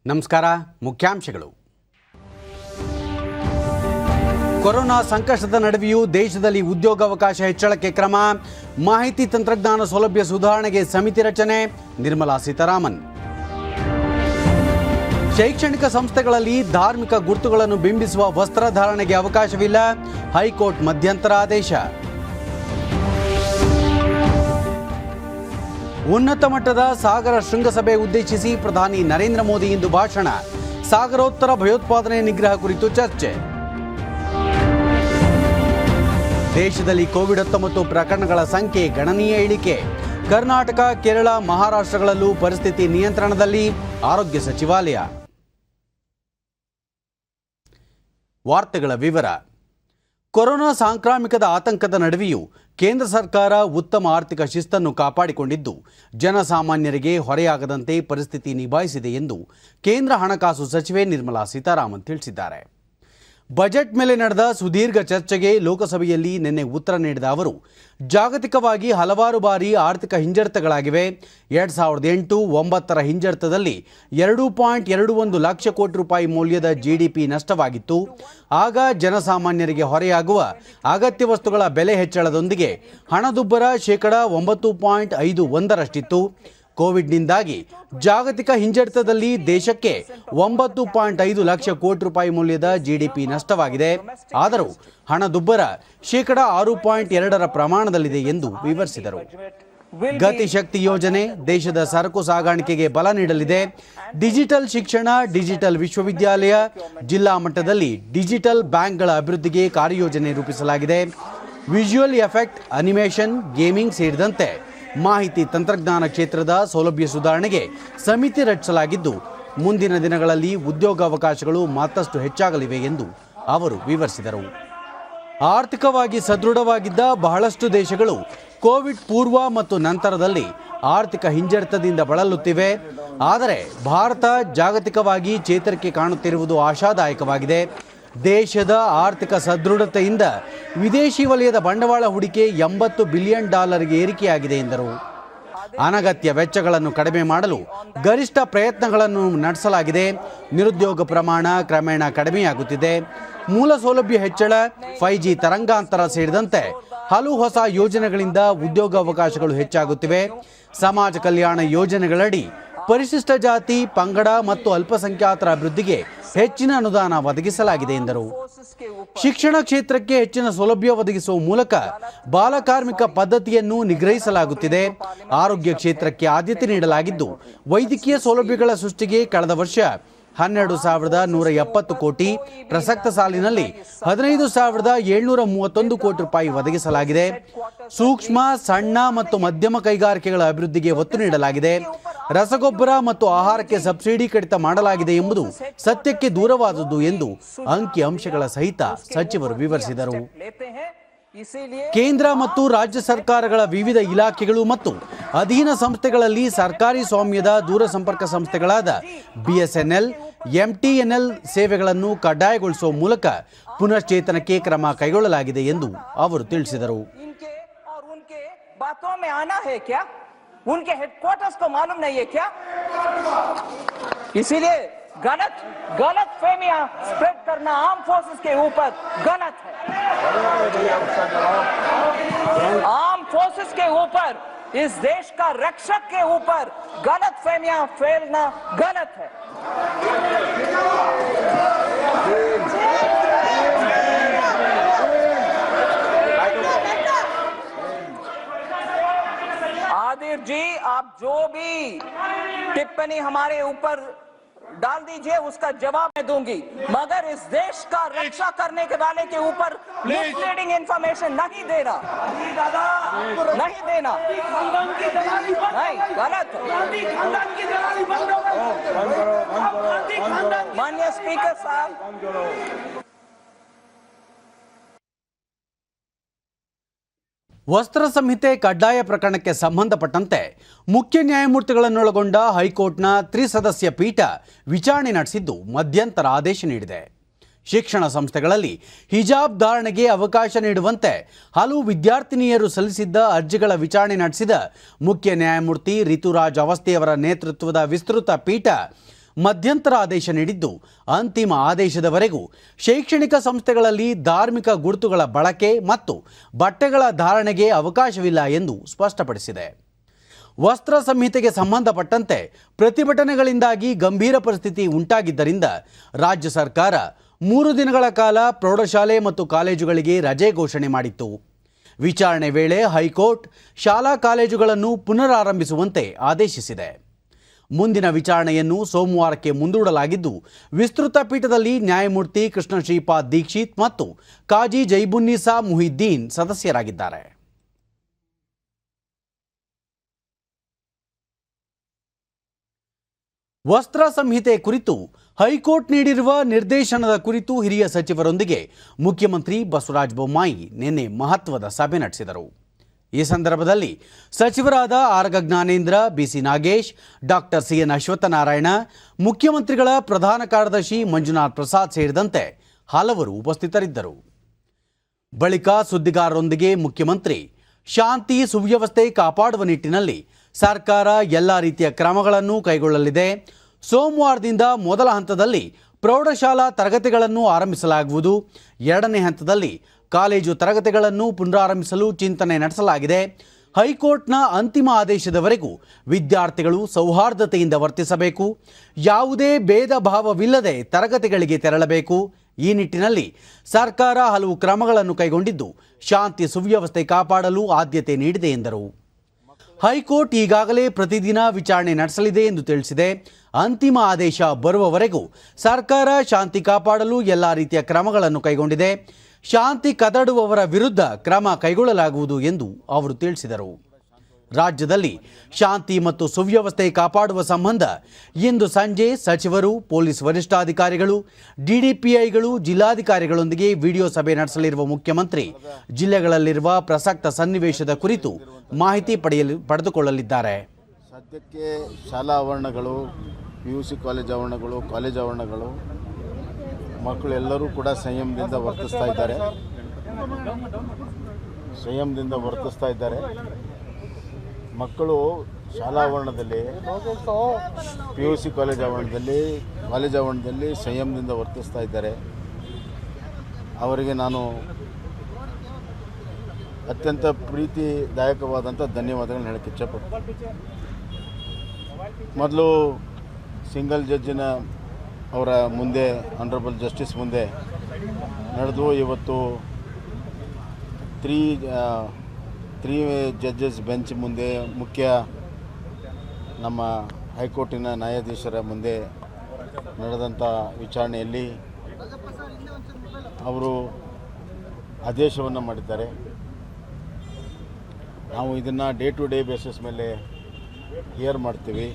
ನಮಸ್ಕಾರ. ಮುಖ್ಯಾಂಶಗಳು. ಕೊರೋನಾ ಸಂಕಷ್ಟದ ನಡುವೆಯೂ ದೇಶದಲ್ಲಿ ಉದ್ಯೋಗಾವಕಾಶ ಹೆಚ್ಚಳಕ್ಕೆ ಕ್ರಮ, ಮಾಹಿತಿ ತಂತ್ರಜ್ಞಾನ ಸೌಲಭ್ಯ ಸುಧಾರಣೆಗೆ ಸಮಿತಿ ರಚನೆ, ನಿರ್ಮಲಾ ಸೀತಾರಾಮನ್. ಶೈಕ್ಷಣಿಕ ಸಂಸ್ಥೆಗಳಲ್ಲಿ ಧಾರ್ಮಿಕ ಗುರುತುಗಳನ್ನು ಬಿಂಬಿಸುವ ವಸ್ತ್ರಧಾರಣೆಗೆ ಅವಕಾಶವಿಲ್ಲ, ಹೈಕೋರ್ಟ್ ಮಧ್ಯಂತರ ಆದೇಶ. ಉನ್ನತ ಮಟ್ಟದ ಸಾಗರ ಶೃಂಗಸಭೆ ಉದ್ದೇಶಿಸಿ ಪ್ರಧಾನಿ ನರೇಂದ್ರ ಮೋದಿ ಇಂದು ಭಾಷಣ, ಸಾಗರೋತ್ತರ ಭಯೋತ್ಪಾದನೆ ನಿಗ್ರಹ ಕುರಿತು ಚರ್ಚೆ. ದೇಶದಲ್ಲಿ ಕೋವಿಡ್-19 ಪ್ರಕರಣಗಳ ಸಂಖ್ಯೆ ಗಣನೀಯ ಇಳಿಕೆ, ಕರ್ನಾಟಕ, ಕೇರಳ, ಮಹಾರಾಷ್ಟ್ರಗಳಲ್ಲೂ ಪರಿಸ್ಥಿತಿ ನಿಯಂತ್ರಣದಲ್ಲಿ, ಆರೋಗ್ಯ ಸಚಿವಾಲಯ. ವಾರ್ತೆಗಳ ವಿವರ. ಕೊರೋನಾ ಸಾಂಕ್ರಾಮಿಕದ ಆತಂಕದ ನಡುವೆಯೂ ಕೇಂದ್ರ ಸರ್ಕಾರ ಉತ್ತಮ ಆರ್ಥಿಕ ಶಿಸ್ತನ್ನು ಕಾಪಾಡಿಕೊಂಡಿದ್ದು ಜನಸಾಮಾನ್ಯರಿಗೆ ಹೊರೆಯಾಗದಂತೆ ಪರಿಸ್ಥಿತಿ ನಿಭಾಯಿಸಿದೆ ಎಂದು ಕೇಂದ್ರ ಹಣಕಾಸು ಸಚಿವೆ ನಿರ್ಮಲಾ ಸೀತಾರಾಮನ್ ತಿಳಿಸಿದ್ದಾರೆ. ಬಜೆಟ್ ಮೇಲೆ ನಡೆದ ಸುದೀರ್ಘ ಚರ್ಚೆಗೆ ಲೋಕಸಭೆಯಲ್ಲಿ ನಿನ್ನೆ ಉತ್ತರ ನೀಡಿದ ಅವರು, ಜಾಗತಿಕವಾಗಿ ಹಲವಾರು ಬಾರಿ ಆರ್ಥಿಕ ಹಿಂಜರಿತಗಳಾಗಿವೆ. 2008-9 ಹಿಂಜರಿತದಲ್ಲಿ 2.21 ಲಕ್ಷ ಕೋಟಿ ರೂಪಾಯಿ ಮೌಲ್ಯದ GDP ನಷ್ಟವಾಗಿತ್ತು. ಆಗ ಜನಸಾಮಾನ್ಯರಿಗೆ ಹೊರೆಯಾಗುವ ಅಗತ್ಯ ವಸ್ತುಗಳ ಬೆಲೆ ಹೆಚ್ಚಳದೊಂದಿಗೆ ಹಣದುಬ್ಬರ 9.51ರಷ್ಟಿತ್ತು. ಕೋವಿಡ್ನಿಂದಾಗಿ ಜಾಗತಿಕ ಹಿಂಜರಿತದಲ್ಲಿ ದೇಶಕ್ಕೆ 9.5 ಲಕ್ಷ ಕೋಟಿ ರೂಪಾಯಿ ಮೌಲ್ಯದ GDP ನಷ್ಟವಾಗಿದೆ. ಆದರೂ ಹಣದುಬ್ಬರ 6.2% ಪ್ರಮಾಣದಲ್ಲಿದೆ ಎಂದು ವಿವರಿಸಿದರು. ಗತಿಶಕ್ತಿ ಯೋಜನೆ ದೇಶದ ಸರಕು ಸಾಗಾಣಿಕೆಗೆ ಬಲ ನೀಡಲಿದೆ. ಡಿಜಿಟಲ್ ಶಿಕ್ಷಣ, ಡಿಜಿಟಲ್ ವಿಶ್ವವಿದ್ಯಾಲಯ, ಜಿಲ್ಲಾ ಮಟ್ಟದಲ್ಲಿ ಡಿಜಿಟಲ್ ಬ್ಯಾಂಕ್ಗಳ ಅಭಿವೃದ್ಧಿಗೆ ಕಾರ್ಯಯೋಜನೆ ರೂಪಿಸಲಾಗಿದೆ. ವಿಜುವಲ್ ಎಫೆಕ್ಟ್, ಅನಿಮೇಷನ್, ಗೇಮಿಂಗ್ ಸೇರಿದಂತೆ ಮಾಹಿತಿ ತಂತ್ರಜ್ಞಾನ ಕ್ಷೇತ್ರದ ಸೌಲಭ್ಯ ಸುಧಾರಣೆಗೆ ಸಮಿತಿ ರಚಿಸಲಾಗಿದ್ದು ಮುಂದಿನ ದಿನಗಳಲ್ಲಿ ಉದ್ಯೋಗಾವಕಾಶಗಳು ಮತ್ತಷ್ಟು ಹೆಚ್ಚಾಗಲಿವೆ ಎಂದು ಅವರು ವಿವರಿಸಿದರು. ಆರ್ಥಿಕವಾಗಿ ಸದೃಢವಾಗಿದ್ದ ಬಹಳಷ್ಟು ದೇಶಗಳು ಕೋವಿಡ್ ಪೂರ್ವ ಮತ್ತು ನಂತರದಲ್ಲಿ ಆರ್ಥಿಕ ಹಿಂಜರಿತದಿಂದ ಬಳಲುತ್ತಿವೆ. ಆದರೆ ಭಾರತ ಜಾಗತಿಕವಾಗಿ ಚೇತರಿಕೆ ಕಾಣುತ್ತಿರುವುದು ಆಶಾದಾಯಕವಾಗಿದೆ. ದೇಶದ ಆರ್ಥಿಕ ಸದೃಢತೆಯಿಂದ ವಿದೇಶಿ ವಲಯದ ಬಂಡವಾಳ ಹೂಡಿಕೆ $80 ಬಿಲಿಯನ್ ಏರಿಕೆಯಾಗಿದೆ ಎಂದರು. ಅನಗತ್ಯ ವೆಚ್ಚಗಳನ್ನು ಕಡಿಮೆ ಮಾಡಲು ಗರಿಷ್ಠ ಪ್ರಯತ್ನಗಳನ್ನು ನಡೆಸಲಾಗಿದೆ. ನಿರುದ್ಯೋಗ ಪ್ರಮಾಣ ಕ್ರಮೇಣ ಕಡಿಮೆಯಾಗುತ್ತಿದೆ. ಮೂಲ ಸೌಲಭ್ಯ ಹೆಚ್ಚಳ, 5G ತರಂಗಾಂತರ ಸೇರಿದಂತೆ ಹಲವು ಹೊಸ ಯೋಜನೆಗಳಿಂದ ಉದ್ಯೋಗಾವಕಾಶಗಳು ಹೆಚ್ಚಾಗುತ್ತಿವೆ. ಸಮಾಜ ಕಲ್ಯಾಣ ಯೋಜನೆಗಳಡಿ ಪರಿಶಿಷ್ಟ ಜಾತಿ, ಪಂಗಡ ಮತ್ತು ಅಲ್ಪಸಂಖ್ಯಾತರ ಅಭಿವೃದ್ಧಿಗೆ ಹೆಚ್ಚಿನ ಅನುದಾನ ಒದಗಿಸಲಾಗಿದೆ ಎಂದರು. ಶಿಕ್ಷಣ ಕ್ಷೇತ್ರಕ್ಕೆ ಹೆಚ್ಚಿನ ಸೌಲಭ್ಯ ಒದಗಿಸುವ ಮೂಲಕ ಬಾಲಕಾರ್ಮಿಕ ಪದ್ಧತಿಯನ್ನು ನಿಗ್ರಹಿಸಲಾಗುತ್ತಿದೆ. ಆರೋಗ್ಯ ಕ್ಷೇತ್ರಕ್ಕೆ ಆದ್ಯತೆ ನೀಡಲಾಗಿದ್ದು ವೈದ್ಯಕೀಯ ಸೌಲಭ್ಯಗಳ ಸೃಷ್ಟಿಗೆ ಕಳೆದ ವರ್ಷ 12,170 ಕೋಟಿ, ಪ್ರಸಕ್ತ ಸಾಲಿನಲ್ಲಿ 15,731 ಕೋಟಿ ರೂಪಾಯಿ ಒದಗಿಸಲಾಗಿದೆ. ಸೂಕ್ಷ್ಮ, ಸಣ್ಣ ಮತ್ತು ಮಧ್ಯಮ ಕೈಗಾರಿಕೆಗಳ ಅಭಿವೃದ್ಧಿಗೆ ಒತ್ತು ನೀಡಲಾಗಿದೆ. ರಸಗೊಬ್ಬರ ಮತ್ತು ಆಹಾರಕ್ಕೆ ಸಬ್ಸಿಡಿ ಕಡಿತ ಮಾಡಲಾಗಿದೆ ಎಂಬುದು ಸತ್ಯಕ್ಕೆ ದೂರವಾದದ್ದು ಎಂದು ಅಂಕಿ ಅಂಶಗಳ ಸಹಿತ ಸಚಿವರು ವಿವರಿಸಿದರು. ಕೇಂದ್ರ ಮತ್ತು ರಾಜ್ಯ ಸರ್ಕಾರಗಳ ವಿವಿಧ ಇಲಾಖೆಗಳು ಮತ್ತು ಅಧೀನ ಸಂಸ್ಥೆಗಳಲ್ಲಿ ಸರ್ಕಾರಿ ಸ್ವಾಮ್ಯದ ದೂರಸಂಪರ್ಕ ಸಂಸ್ಥೆಗಳಾದ BSNL, MTNL ಸೇವೆಗಳನ್ನು ಕಡ್ಡಾಯಗೊಳಿಸುವ ಮೂಲಕ ಪುನಶ್ಚೇತನಕ್ಕೆ ಕ್ರಮ ಕೈಗೊಳ್ಳಲಾಗಿದೆ ಎಂದು ಅವರು ತಿಳಿಸಿದರು. उनके हेडक्वार्टर्स को मालूम नहीं है क्या? इसीलिए गलत फहमियां स्प्रेड करना आर्म फोर्सेस के ऊपर गलत है. आर्म फोर्सेस के ऊपर, इस देश का रक्षक के ऊपर गलत फहमियां फैलना गलत है. आदिर जी, आप जो भी टिप्पणी हमारे ऊपर डाल दीजिए उसका जवाब मैं दूंगी, मगर इस देश का रक्षा करने के वाले के ऊपर मिसलीडिंग इंफॉर्मेशन नहीं देना, नहीं देना, नहीं, गलत है. माननीय स्पीकर साहब, ವಸ್ತ್ರ ಸಂಹಿತೆ ಕಡ್ಡಾಯ ಪ್ರಕರಣಕ್ಕೆ ಸಂಬಂಧಪಟ್ಟಂತೆ ಮುಖ್ಯ ನ್ಯಾಯಮೂರ್ತಿಗಳನ್ನೊಳಗೊಂಡ ಹೈಕೋರ್ಟ್ನ ತ್ರಿಸದಸ್ಯ ಪೀಠ ವಿಚಾರಣೆ ನಡೆಸಿದ್ದು ಮಧ್ಯಂತರ ಆದೇಶ ನೀಡಿದೆ. ಶಿಕ್ಷಣ ಸಂಸ್ಥೆಗಳಲ್ಲಿ ಹಿಜಾಬ್ ಧಾರಣೆಗೆ ಅವಕಾಶ ನೀಡುವಂತೆ ಹಲವು ವಿದ್ಯಾರ್ಥಿನಿಯರು ಸಲ್ಲಿಸಿದ್ದ ಅರ್ಜಿಗಳ ವಿಚಾರಣೆ ನಡೆಸಿದ ಮುಖ್ಯ ನ್ಯಾಯಮೂರ್ತಿ ರಿತುರಾಜ್ ಅವಸ್ಥಿಯವರ ನೇತೃತ್ವದ ವಿಸ್ತೃತ ಪೀಠ ಮಧ್ಯಂತರ ಆದೇಶ ನೀಡಿದ್ದು ಅಂತಿಮ ಆದೇಶದವರೆಗೂ ಶೈಕ್ಷಣಿಕ ಸಂಸ್ಥೆಗಳಲ್ಲಿ ಧಾರ್ಮಿಕ ಗುರುತುಗಳ ಬಳಕೆ ಮತ್ತು ಬಟ್ಟೆಗಳ ಧಾರಣೆಗೆ ಅವಕಾಶವಿಲ್ಲ ಎಂದು ಸ್ಪಷ್ಟಪಡಿಸಿದೆ. ವಸ್ತ್ರ ಸಂಹಿತೆಗೆ ಸಂಬಂಧಪಟ್ಟಂತೆ ಪ್ರತಿಭಟನೆಗಳಿಂದಾಗಿ ಗಂಭೀರ ಪರಿಸ್ಥಿತಿ ಉಂಟಾಗಿದ್ದರಿಂದ ರಾಜ್ಯ ಸರ್ಕಾರ 3 ದಿನಗಳ ಕಾಲ ಪ್ರೌಢಶಾಲೆ ಮತ್ತು ಕಾಲೇಜುಗಳಿಗೆ ರಜೆ ಘೋಷಣೆ ಮಾಡಿತ್ತು. ವಿಚಾರಣೆ ವೇಳೆ ಹೈಕೋರ್ಟ್ ಶಾಲಾ ಕಾಲೇಜುಗಳನ್ನು ಪುನರಾರಂಭಿಸುವಂತೆ ಆದೇಶಿಸಿದೆ. ಮುಂದಿನ ವಿಚಾರಣೆಯನ್ನು ಸೋಮವಾರಕ್ಕೆ ಮುಂದೂಡಲಾಗಿದ್ದು, ವಿಸ್ತೃತ ಪೀಠದಲ್ಲಿ ನ್ಯಾಯಮೂರ್ತಿ ಕೃಷ್ಣ ಶ್ರೀಪಾದ್ ದೀಕ್ಷಿತ್ ಮತ್ತು ಕಾಜಿ ಜೈಬುನ್ನಿಸಾ ಮುಹಿದ್ದೀನ್ ಸದಸ್ಯರಾಗಿದ್ದಾರೆ. ವಸ್ತ್ರ ಸಂಹಿತೆ ಕುರಿತು ಹೈಕೋರ್ಟ್ ನೀಡಿರುವ ನಿರ್ದೇಶನದ ಕುರಿತು ಹಿರಿಯ ಸಚಿವರೊಂದಿಗೆ ಮುಖ್ಯಮಂತ್ರಿ ಬಸವರಾಜ ಬೊಮ್ಮಾಯಿ ನಿನ್ನೆ ಮಹತ್ವದ ಸಭೆ ನಡೆಸಿದರು. ಈ ಸಂದರ್ಭದಲ್ಲಿ ಸಚಿವರಾದ ಆರ್ ಜ್ಞಾನೇಂದ್ರ, ಬಿಸಿ ನಾಗೇಶ್, ಡಾಕ್ಟರ್ ಸಿಎನ್ ಅಶ್ವತ್ಥನಾರಾಯಣ, ಮುಖ್ಯಮಂತ್ರಿಗಳ ಪ್ರಧಾನ ಕಾರ್ಯದರ್ಶಿ ಮಂಜುನಾಥ್ ಪ್ರಸಾದ್ ಸೇರಿದಂತೆ ಹಲವರು ಉಪಸ್ಥಿತರಿದ್ದರು. ಬಳಿಕ ಸುದ್ದಿಗಾರರೊಂದಿಗೆ ಮುಖ್ಯಮಂತ್ರಿ ಶಾಂತಿ ಸುವ್ಯವಸ್ಥೆ ಕಾಪಾಡುವ ನಿಟ್ಟಿನಲ್ಲಿ ಸರ್ಕಾರ ಎಲ್ಲ ರೀತಿಯ ಕ್ರಮಗಳನ್ನು ಕೈಗೊಳ್ಳಲಿದೆ. ಸೋಮವಾರದಿಂದ ಮೊದಲ ಹಂತದಲ್ಲಿ ಪ್ರೌಢಶಾಲಾ ತರಗತಿಗಳನ್ನು ಆರಂಭಿಸಲಾಗುವುದು. 2ನೇ ಹಂತದಲ್ಲಿ ಕಾಲೇಜು ತರಗತಿಗಳನ್ನು ಪುನರಾರಂಭಿಸಲು ಚಿಂತನೆ ನಡೆಸಲಾಗಿದೆ. ಹೈಕೋರ್ಟ್ನ ಅಂತಿಮ ಆದೇಶದವರೆಗೂ ವಿದ್ಯಾರ್ಥಿಗಳು ಸೌಹಾರ್ದತೆಯಿಂದ ವರ್ತಿಸಬೇಕು. ಯಾವುದೇ ಭೇದ ಭಾವವಿಲ್ಲದೆ ತರಗತಿಗಳಿಗೆ ತೆರಳಬೇಕು. ಈ ನಿಟ್ಟಿನಲ್ಲಿ ಸರ್ಕಾರ ಹಲವು ಕ್ರಮಗಳನ್ನು ಕೈಗೊಂಡಿದ್ದು ಶಾಂತಿ ಸುವ್ಯವಸ್ಥೆ ಕಾಪಾಡಲು ಆದ್ಯತೆ ನೀಡಿದೆ ಎಂದರು. ಹೈಕೋರ್ಟ್ ಈಗಾಗಲೇ ಪ್ರತಿದಿನ ವಿಚಾರಣೆ ನಡೆಸಲಿದೆ ಎಂದು ತಿಳಿಸಿದೆ. ಅಂತಿಮ ಆದೇಶ ಬರುವವರೆಗೂ ಸರ್ಕಾರ ಶಾಂತಿ ಕಾಪಾಡಲು ಎಲ್ಲ ರೀತಿಯ ಕ್ರಮಗಳನ್ನು ಕೈಗೊಂಡಿದೆ. ಶಾಂತಿ ಕದಡುವವರ ವಿರುದ್ಧ ಕ್ರಮ ಕೈಗೊಳ್ಳಲಾಗುವುದು ಎಂದು ಅವರು ತಿಳಿಸಿದರು. ರಾಜ್ಯದಲ್ಲಿ ಶಾಂತಿ ಮತ್ತು ಸುವ್ಯವಸ್ಥೆ ಕಾಪಾಡುವ ಸಂಬಂಧ ಇಂದು ಸಂಜೆ ಸಚಿವರು, ಪೊಲೀಸ್ ವರಿಷ್ಠಾಧಿಕಾರಿಗಳು, ಡಿಡಿಪಿಐಗಳು, ಜಿಲ್ಲಾಧಿಕಾರಿಗಳೊಂದಿಗೆ ವಿಡಿಯೋ ಸಭೆ ನಡೆಸಲಿರುವ ಮುಖ್ಯಮಂತ್ರಿ ಜಿಲ್ಲೆಗಳಲ್ಲಿರುವ ಪ್ರಸಕ್ತ ಸನ್ನಿವೇಶದ ಕುರಿತು ಮಾಹಿತಿ ಪಡೆದುಕೊಳ್ಳಲಿದ್ದಾರೆ. ಸದ್ಯಕ್ಕೆ ಶಾಲಾ ಆವರಣಗಳು, PUC ಕಾಲೇಜ್ ಆವರಣಗಳು, ಮಕ್ಕಳೆಲ್ಲರೂ ಕೂಡ ಸಂಯಮದಿಂದ ವರ್ತಿಸ್ತಾ ಇದ್ದಾರೆ. ಮಕ್ಕಳು ಶಾಲಾ ಆವರಣದಲ್ಲಿ, PUC ಕಾಲೇಜ್ ಆವರಣದಲ್ಲಿ ಸಂಯಮದಿಂದ ವರ್ತಿಸ್ತಾ ಇದ್ದಾರೆ. ಅವರಿಗೆ ನಾನು ಅತ್ಯಂತ ಪ್ರೀತಿದಾಯಕವಾದಂಥ ಧನ್ಯವಾದಗಳನ್ನ ಹೇಳಕ್ಕೆ ಇಚ್ಛೆಪಡ್ತೀನಿ. ಮೊದಲು ಸಿಂಗಲ್ ಜಡ್ಜಿನ ಅವರ ಮುಂದೆ, ಆನರಬಲ್ ಜಸ್ಟಿಸ್ ಮುಂದೆ ನಡೆದು, ಇವತ್ತು ತ್ರೀ ಜಡ್ಜಸ್ ಬೆಂಚ್ ಮುಂದೆ, ಮುಖ್ಯ ನಮ್ಮ ಹೈಕೋರ್ಟಿನ ನ್ಯಾಯಾಧೀಶರ ಮುಂದೆ ನಡೆದಂಥ ವಿಚಾರಣೆಯಲ್ಲಿ ಅವರು ಆದೇಶವನ್ನು ಮಾಡಿದ್ದಾರೆ. ನಾವು ಇದನ್ನು ಡೇ ಟು ಡೇ ಬೇಸಿಸ್ ಮೇಲೆ ಹಿಯರ್ ಮಾಡ್ತೀವಿ.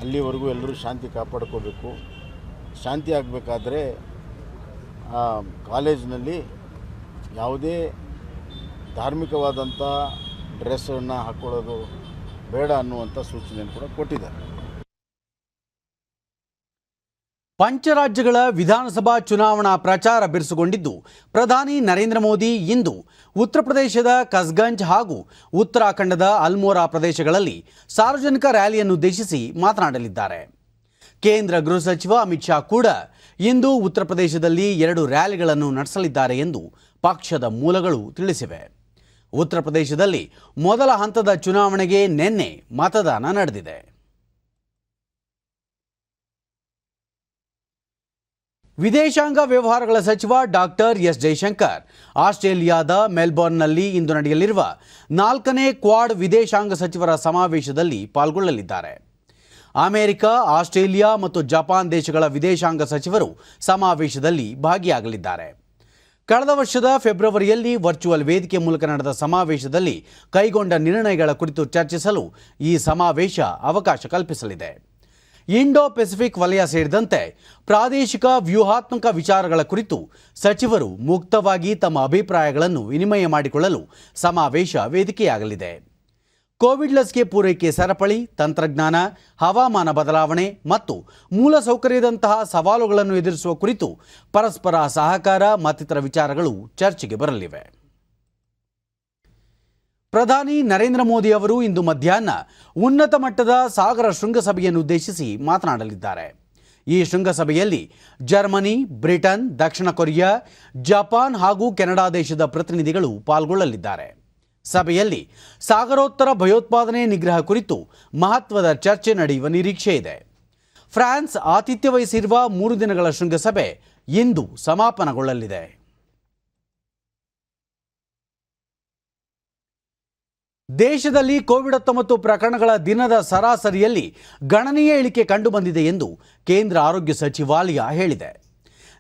ಅಲ್ಲಿವರೆಗೂ ಎಲ್ಲರೂ ಶಾಂತಿ ಕಾಪಾಡ್ಕೋಬೇಕು. ಶಾಂತಿ ಆಗಬೇಕಾದ್ರೆ ಕಾಲೇಜಿನಲ್ಲಿ ಯಾವುದೇ ಧಾರ್ಮಿಕವಾದಂಥ ಡ್ರೆಸ್ಸನ್ನು ಹಾಕ್ಕೊಳ್ಳೋದು ಬೇಡ ಅನ್ನುವಂಥ ಸೂಚನೆಯನ್ನು ಕೂಡ ಕೊಟ್ಟಿದ್ದಾರೆ. ಪಂಚರಾಜ್ಯಗಳ ವಿಧಾನಸಭಾ ಚುನಾವಣಾ ಪ್ರಚಾರ ಬಿರುಸುಗೊಂಡಿದ್ದು, ಪ್ರಧಾನಿ ನರೇಂದ್ರ ಮೋದಿ ಇಂದು ಉತ್ತರ ಪ್ರದೇಶದ ಕಸ್ಗಂಜ್ ಹಾಗೂ ಉತ್ತರಾಖಂಡದ ಅಲ್ಮೋರಾ ಪ್ರದೇಶಗಳಲ್ಲಿ ಸಾರ್ವಜನಿಕ ರ್ಯಾಲಿಯನ್ನುದ್ದೇಶಿಸಿ ಮಾತನಾಡಲಿದ್ದಾರೆ. ಕೇಂದ್ರ ಗೃಹ ಸಚಿವ ಅಮಿತ್ ಶಾ ಕೂಡ ಇಂದು ಉತ್ತರ ಪ್ರದೇಶದಲ್ಲಿ 2 ರ್ಯಾಲಿಗಳನ್ನು ನಡೆಸಲಿದ್ದಾರೆ ಎಂದು ಪಕ್ಷದ ಮೂಲಗಳು ತಿಳಿಸಿವೆ. ಉತ್ತರ ಪ್ರದೇಶದಲ್ಲಿ ಮೊದಲ ಹಂತದ ಚುನಾವಣೆಗೆ ನಿನ್ನೆ ಮತದಾನ ನಡೆದಿದೆ. ವಿದೇಶಾಂಗ ವ್ಯವಹಾರಗಳ ಸಚಿವ ಡಾಕ್ಟರ್ ಎಸ್ ಜೈಶಂಕರ್ ಆಸ್ಟ್ರೇಲಿಯಾದ ಮೆಲ್ಬೋರ್ನ್ನಲ್ಲಿ ಇಂದು ನಡೆಯಲಿರುವ 4ನೇ ಕ್ವಾಡ್ ವಿದೇಶಾಂಗ ಸಚಿವರ ಸಮಾವೇಶದಲ್ಲಿ ಪಾಲ್ಗೊಳ್ಳಲಿದ್ದಾರೆ. ಅಮೆರಿಕ, ಆಸ್ಟ್ರೇಲಿಯಾ ಮತ್ತು ಜಪಾನ್ ದೇಶಗಳ ವಿದೇಶಾಂಗ ಸಚಿವರು ಸಮಾವೇಶದಲ್ಲಿ ಭಾಗಿಯಾಗಲಿದ್ದಾರೆ. ಕಳೆದ ವರ್ಷದ ಫೆಬ್ರವರಿಯಲ್ಲಿ ವರ್ಚುವಲ್ ವೇದಿಕೆ ಮೂಲಕ ನಡೆದ ಸಮಾವೇಶದಲ್ಲಿ ಕೈಗೊಂಡ ನಿರ್ಣಯಗಳ ಕುರಿತು ಚರ್ಚಿಸಲು ಈ ಸಮಾವೇಶ ಅವಕಾಶ ಕಲ್ಪಿಸಲಿದೆ. ಇಂಡೋ ಪೆಸಿಫಿಕ್ ವಲಯ ಸೇರಿದಂತೆ ಪ್ರಾದೇಶಿಕ ವ್ಯೂಹಾತ್ಮಕ ವಿಚಾರಗಳ ಕುರಿತು ಸಚಿವರು ಮುಕ್ತವಾಗಿ ತಮ್ಮ ಅಭಿಪ್ರಾಯಗಳನ್ನು ವಿನಿಮಯ ಮಾಡಿಕೊಳ್ಳಲು ಸಮಾವೇಶ ವೇದಿಕೆಯಾಗಲಿದೆ. ಕೋವಿಡ್ ಲಸಿಕೆ ಪೂರೈಕೆ ಸರಪಳಿ, ತಂತ್ರಜ್ಞಾನ, ಹವಾಮಾನ ಬದಲಾವಣೆ ಮತ್ತು ಮೂಲಸೌಕರ್ಯದಂತಹ ಸವಾಲುಗಳನ್ನು ಎದುರಿಸುವ ಕುರಿತು ಪರಸ್ಪರ ಸಹಕಾರ ಮತ್ತಿತರ ವಿಚಾರಗಳು ಚರ್ಚೆಗೆ ಬರಲಿವೆ. ಪ್ರಧಾನಿ ನರೇಂದ್ರ ಮೋದಿ ಅವರು ಇಂದು ಮಧ್ಯಾಹ್ನ ಉನ್ನತ ಮಟ್ಟದ ಸಾಗರ ಶೃಂಗಸಭೆಯನ್ನು ಉದ್ದೇಶಿಸಿ ಮಾತನಾಡಲಿದ್ದಾರೆ. ಈ ಶೃಂಗಸಭೆಯಲ್ಲಿ ಜರ್ಮನಿ, ಬ್ರಿಟನ್, ದಕ್ಷಿಣ ಕೊರಿಯಾ, ಜಪಾನ್ ಹಾಗೂ ಕೆನಡಾ ದೇಶದ ಪ್ರತಿನಿಧಿಗಳು ಪಾಲ್ಗೊಳ್ಳಲಿದ್ದಾರೆ. ಸಭೆಯಲ್ಲಿ ಸಾಗರೋತ್ತರ ಭಯೋತ್ಪಾದನೆ ನಿಗ್ರಹ ಕುರಿತು ಮಹತ್ವದ ಚರ್ಚೆ ನಡೆಯುವ ನಿರೀಕ್ಷೆ ಇದೆ. ಫ್ರಾನ್ಸ್ ಆತಿಥ್ಯ ವಹಿಸಿರುವ 3 ದಿನಗಳ ಶೃಂಗಸಭೆ ಇಂದು ಸಮಾಪನಗೊಳ್ಳಲಿದೆ. ದೇಶದಲ್ಲಿ ಕೋವಿಡ್-19 ಪ್ರಕರಣಗಳ ದಿನದ ಸರಾಸರಿಯಲ್ಲಿ ಗಣನೀಯ ಇಳಿಕೆ ಕಂಡುಬಂದಿದೆ ಎಂದು ಕೇಂದ್ರ ಆರೋಗ್ಯ ಸಚಿವಾಲಯ ಹೇಳಿದೆ.